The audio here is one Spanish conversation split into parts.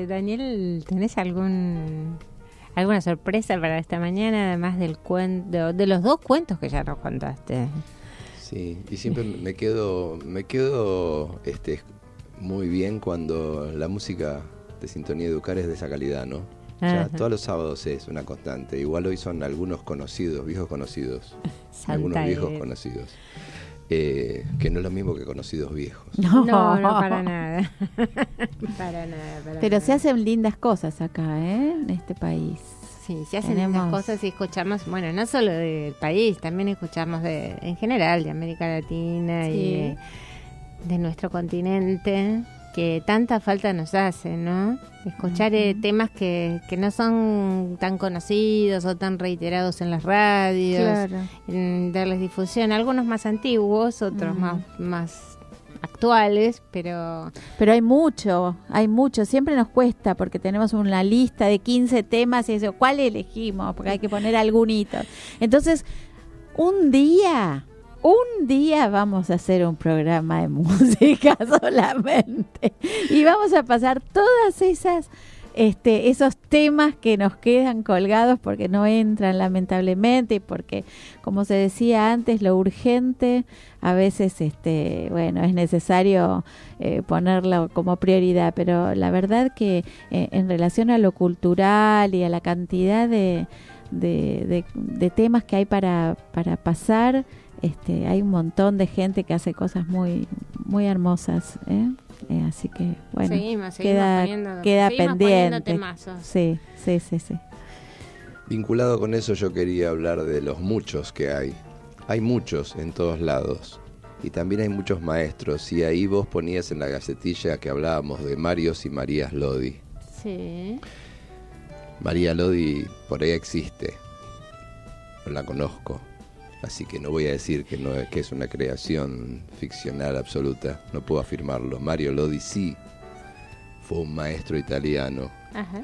Daniel, ¿tenés alguna sorpresa para esta mañana, además del cuento, de los 2 cuentos que ya nos contaste? Sí, y siempre me quedo muy bien cuando la música de Sintonía Educar es de esa calidad, ¿no? Ya todos los sábados es una constante. Igual hoy son algunos conocidos, viejos conocidos. Algunos viejos conocidos. Que no es lo mismo que conocidos viejos. No, para nada. Para nada. Pero se hacen lindas cosas acá, en este país. Sí, se hacen lindas cosas y escuchamos, bueno, no solo del país, también escuchamos en general de América Latina y de nuestro continente, que tanta falta nos hace, ¿no? Escuchar temas que no son tan conocidos o tan reiterados en las radios, darles difusión, algunos más antiguos, otros más actuales, pero hay mucho, siempre nos cuesta porque tenemos una lista de 15 temas y eso, ¿cuál elegimos? Porque hay que poner algunito. Entonces, un día vamos a hacer un programa de música solamente y vamos a pasar todas esos temas que nos quedan colgados porque no entran lamentablemente y porque, como se decía antes, lo urgente a veces es necesario ponerlo como prioridad, pero la verdad que en relación a lo cultural y a la cantidad de temas que hay para pasar, hay un montón de gente que hace cosas muy muy hermosas, así que bueno, seguimos queda pendiente. Sí. Vinculado con eso, yo quería hablar de los muchos que hay. Hay muchos en todos lados y también hay muchos maestros, y ahí vos ponías en la gacetilla que hablábamos de Marios y Marías Lodi. Sí. María Lodi por ahí existe, no la conozco, así que no voy a decir que es una creación ficcional absoluta, no puedo afirmarlo. Mario Lodi sí fue un maestro italiano. Ajá.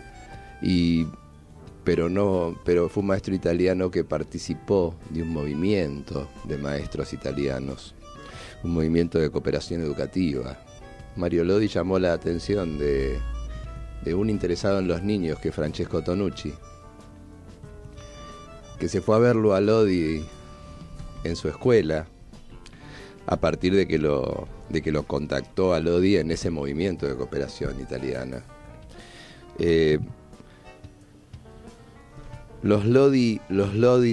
Pero fue un maestro italiano que participó de un movimiento de maestros italianos, un movimiento de cooperación educativa. Mario Lodi llamó la atención de un interesado en los niños, que es Francesco Tonucci, que se fue a verlo a Lodi en su escuela a partir de que lo contactó a Lodi en ese movimiento de cooperación italiana. Los Lodi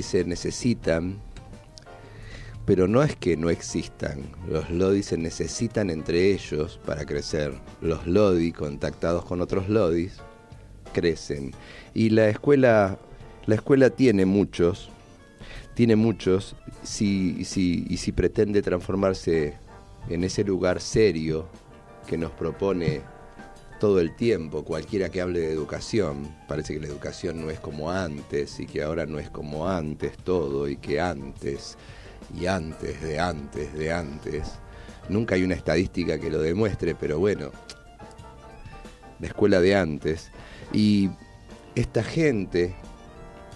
se necesitan, pero no es que no existan. Los Lodi se necesitan entre ellos para crecer. Los Lodi, contactados con otros Lodis, crecen. Y la escuela tiene muchos, si pretende transformarse en ese lugar serio que nos propone todo el tiempo cualquiera que hable de educación. Parece que la educación no es como antes y que ahora no es como antes todo, y que antes y antes de antes. Nunca hay una estadística que lo demuestre, pero bueno, la escuela de antes. Y esta gente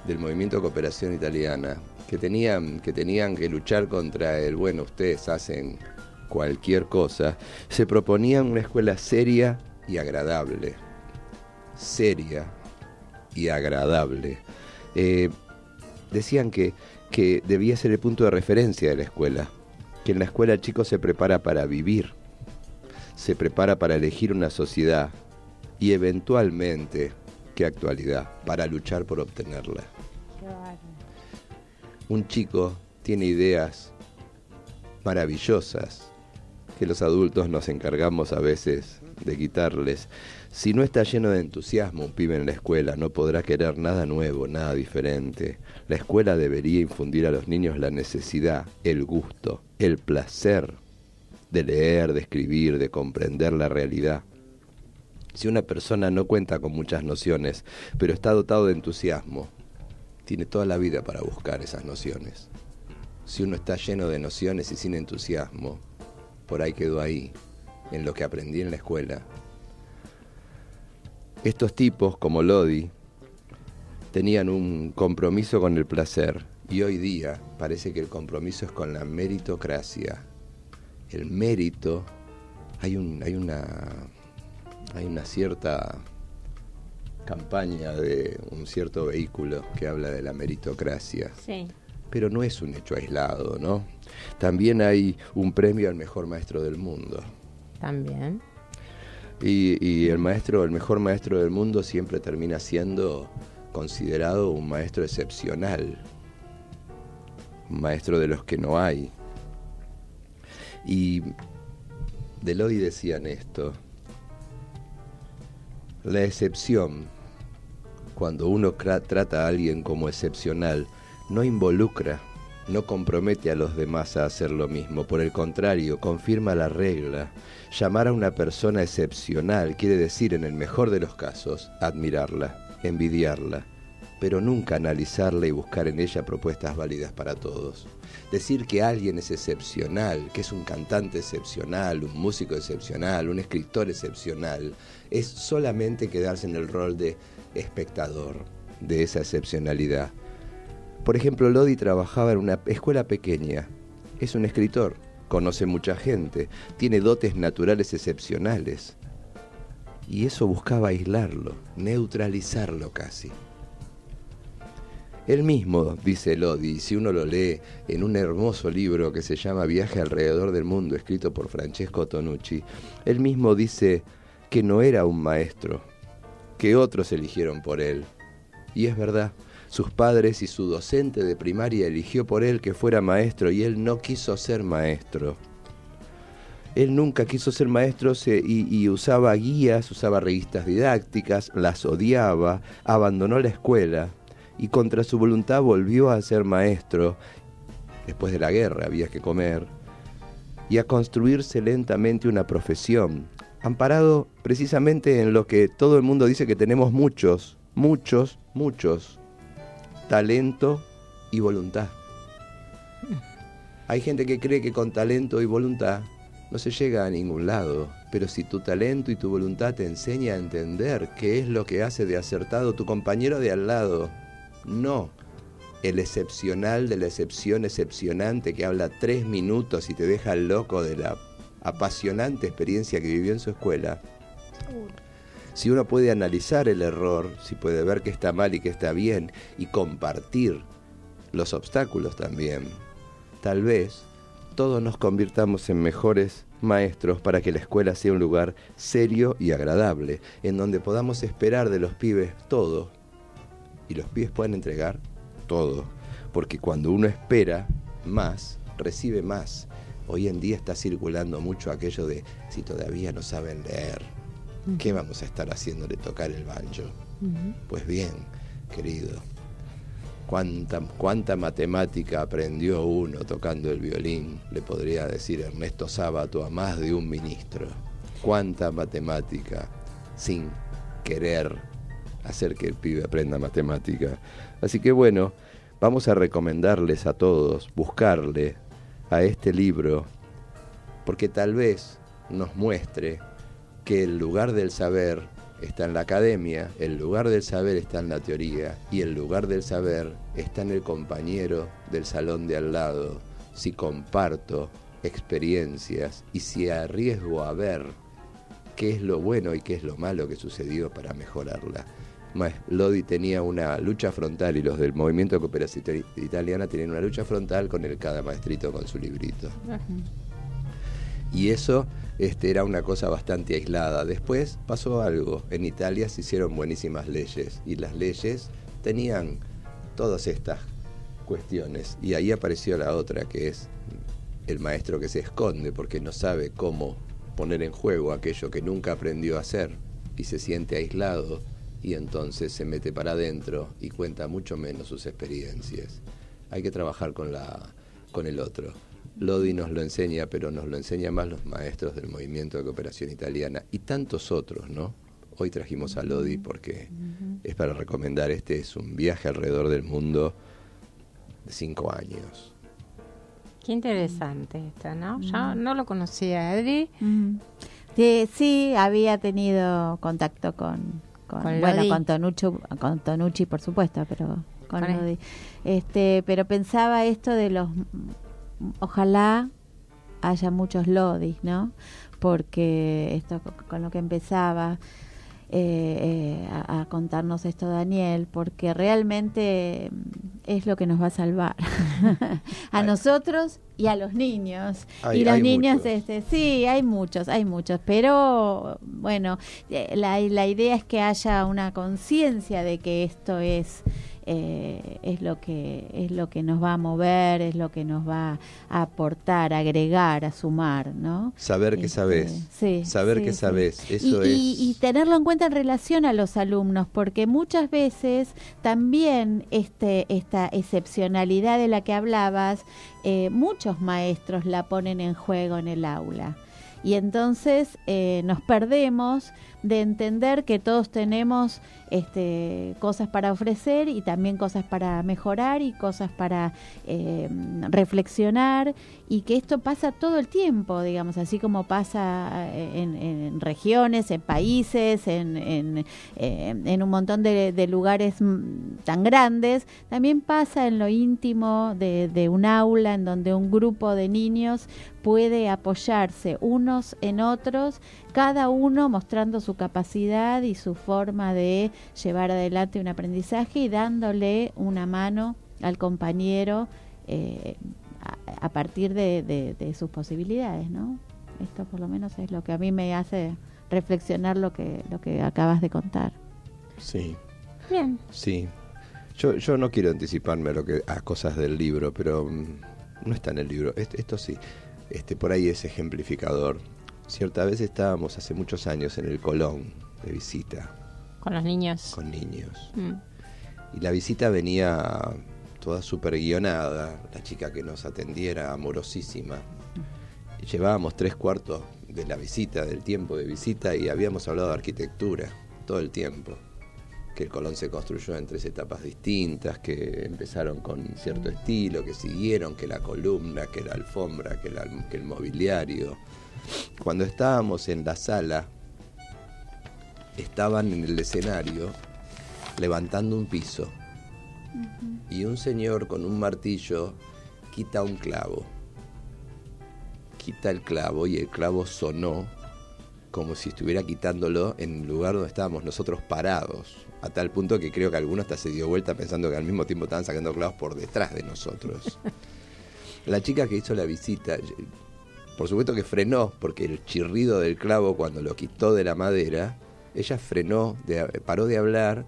del movimiento de cooperación italiana que tenían que luchar contra ustedes hacen cualquier cosa, se proponían una escuela seria y agradable. Decían que debía ser el punto de referencia de la escuela, que en la escuela el chico se prepara para vivir, se prepara para elegir una sociedad y eventualmente, qué actualidad, para luchar por obtenerla. Un chico tiene ideas maravillosas que los adultos nos encargamos a veces de quitarles. Si no está lleno de entusiasmo un pibe en la escuela, no podrá querer nada nuevo, nada diferente. La escuela debería infundir a los niños la necesidad, el gusto, el placer de leer, de escribir, de comprender la realidad. Si una persona no cuenta con muchas nociones, pero está dotado de entusiasmo, tiene toda la vida para buscar esas nociones. Si uno está lleno de nociones y sin entusiasmo, por ahí quedó ahí, en lo que aprendí en la escuela. Estos tipos, como Lodi, tenían un compromiso con el placer, y hoy día parece que el compromiso es con la meritocracia. El mérito, hay una cierta campaña de un cierto vehículo que habla de la meritocracia. Sí. Pero no es un hecho aislado, ¿no? También hay un premio al mejor maestro del mundo. También. Y el mejor maestro del mundo siempre termina siendo considerado un maestro excepcional, un maestro de los que no hay. Y de Lodi decían esto: la excepción, cuando uno trata a alguien como excepcional, no involucra, no compromete a los demás a hacer lo mismo. Por el contrario, confirma la regla. Llamar a una persona excepcional quiere decir, en el mejor de los casos, admirarla, envidiarla, pero nunca analizarla y buscar en ella propuestas válidas para todos. Decir que alguien es excepcional, que es un cantante excepcional, un músico excepcional, un escritor excepcional, es solamente quedarse en el rol de espectador de esa excepcionalidad. Por ejemplo, Lodi trabajaba en una escuela pequeña. Es un escritor, conoce mucha gente, tiene dotes naturales excepcionales. Y eso buscaba aislarlo, neutralizarlo casi. Él mismo, dice Lodi, si uno lo lee en un hermoso libro que se llama Viaje alrededor del mundo, escrito por Francesco Tonucci, él mismo dice que no era un maestro, que otros eligieron por él. Y es verdad. Sus padres y su docente de primaria eligió por él que fuera maestro y él no quiso ser maestro. Él nunca quiso ser maestro y usaba guías, usaba revistas didácticas, las odiaba, abandonó la escuela y contra su voluntad volvió a ser maestro. Después de la guerra había que comer y a construirse lentamente una profesión, amparado precisamente en lo que todo el mundo dice que tenemos muchos, talento y voluntad. Hay gente que cree que con talento y voluntad no se llega a ningún lado, pero si tu talento y tu voluntad te enseña a entender qué es lo que hace de acertado tu compañero de al lado, no el excepcional de la excepción excepcionante que habla 3 minutos y te deja loco de la apasionante experiencia que vivió en su escuela. Si uno puede analizar el error, si puede ver qué está mal y qué está bien y compartir los obstáculos también, tal vez todos nos convirtamos en mejores maestros para que la escuela sea un lugar serio y agradable, en donde podamos esperar de los pibes todo y los pibes puedan entregar todo, porque cuando uno espera más, recibe más. Hoy en día está circulando mucho aquello de si todavía no saben leer, ¿qué vamos a estar haciéndole tocar el banjo? Pues bien, querido, ¿cuánta matemática aprendió uno tocando el violín? Le podría decir Ernesto Sábato a más de un ministro. ¿Cuánta matemática sin querer hacer que el pibe aprenda matemática? Así que bueno, vamos a recomendarles a todos buscarle a este libro, porque tal vez nos muestre que el lugar del saber está en la academia, el lugar del saber está en la teoría y el lugar del saber está en el compañero del salón de al lado. Si comparto experiencias y si arriesgo a ver qué es lo bueno y qué es lo malo que sucedió para mejorarla. Lodi tenía una lucha frontal y los del movimiento de cooperación italiana tenían una lucha frontal con cada maestrito con su librito. Y eso era una cosa bastante aislada. Después pasó algo. En Italia se hicieron buenísimas leyes y las leyes tenían todas estas cuestiones. Y ahí apareció la otra, que es el maestro que se esconde porque no sabe cómo poner en juego aquello que nunca aprendió a hacer y se siente aislado y entonces se mete para adentro y cuenta mucho menos sus experiencias. Hay que trabajar con el otro. Lodi nos lo enseña, pero nos lo enseñan más los maestros del movimiento de cooperación italiana y tantos otros, ¿no? Hoy trajimos a Lodi porque es para recomendar. Este es un viaje alrededor del mundo de 5 años. Qué interesante esto, ¿no? Yo no lo conocía, Adri. Sí, había tenido contacto con Tonucci, por supuesto, pero con Lodi. Pero pensaba esto de los... Ojalá haya muchos Lodis, ¿no? Porque esto con lo que empezaba, a contarnos esto, Daniel, porque realmente es lo que nos va a salvar a nosotros y a los niños. Y los niños, sí, hay muchos, pero bueno, la idea es que haya una conciencia de que esto es lo que nos va a mover, es lo que nos va a aportar, a agregar, a sumar, ¿no? Saber que sabés, saber que sabés, eso y tenerlo en cuenta en relación a los alumnos, porque muchas veces también esta excepcionalidad de la que hablabas, muchos maestros la ponen en juego en el aula. Y entonces nos perdemos de entender que todos tenemos cosas para ofrecer y también cosas para mejorar y cosas para reflexionar, y que esto pasa todo el tiempo, digamos, así como pasa en regiones, en países, en un montón de lugares tan grandes. También pasa en lo íntimo de un aula, en donde un grupo de niños puede apoyarse unos en otros, cada uno mostrando su capacidad y su forma de llevar adelante un aprendizaje y dándole una mano al compañero a partir de sus posibilidades, ¿no? Esto por lo menos es lo que a mí me hace reflexionar lo que acabas de contar. Sí. Bien. Sí. Yo no quiero anticiparme a cosas del libro, pero no está en el libro. Esto sí. Por ahí es ejemplificador. Cierta vez estábamos hace muchos años en el Colón de visita. ¿Con los niños? Con niños. Y la visita venía toda súper guionada. La chica que nos atendiera, amorosísima. Y llevábamos 3/4 de la visita, del tiempo de visita, y habíamos hablado de arquitectura todo el tiempo. Que el Colón se construyó en 3 etapas distintas, que empezaron con cierto estilo, que siguieron, que la columna, que la alfombra, que el mobiliario. Cuando estábamos en la sala, estaban en el escenario levantando un piso. Y un señor con un martillo quita un clavo. Quita el clavo y el clavo sonó como si estuviera quitándolo en el lugar donde estábamos nosotros parados, a tal punto que creo que alguno hasta se dio vuelta pensando que al mismo tiempo estaban sacando clavos por detrás de nosotros. La chica que hizo la visita, por supuesto que frenó, porque el chirrido del clavo cuando lo quitó de la madera, ella frenó, paró de hablar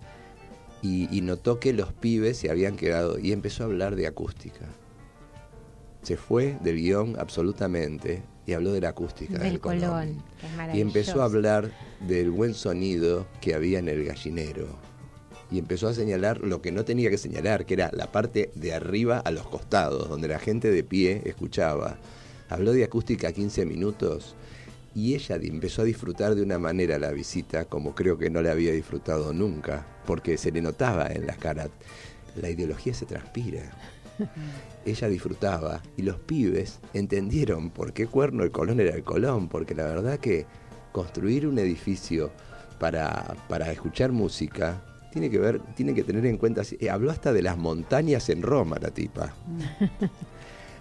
y notó que los pibes se habían quedado, y empezó a hablar de acústica. Se fue del guión absolutamente y habló de la acústica del Colón. Que es maravilloso. Y empezó a hablar del buen sonido que había en el gallinero. Y empezó a señalar lo que no tenía que señalar, que era la parte de arriba a los costados, donde la gente de pie escuchaba. Habló de acústica 15 minutos y ella empezó a disfrutar de una manera la visita como creo que no la había disfrutado nunca, porque se le notaba en las caras. La ideología se transpira. Ella disfrutaba y los pibes entendieron por qué cuerno el Colón era el Colón, porque la verdad que construir un edificio para escuchar música tiene que tener en cuenta, habló hasta de las montañas en Roma la tipa.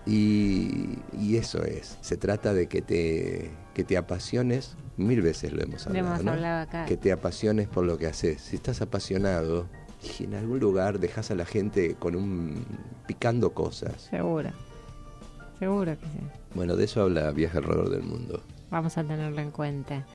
Y eso se trata de que te apasiones, 1000 veces lo hemos hablado, ¿no? Hablado acá. Que te apasiones por lo que haces. Si estás apasionado, y en algún lugar dejas a la gente picando cosas. Seguro que sí. Bueno, de eso habla Viaje alrededor del mundo. Vamos a tenerlo en cuenta.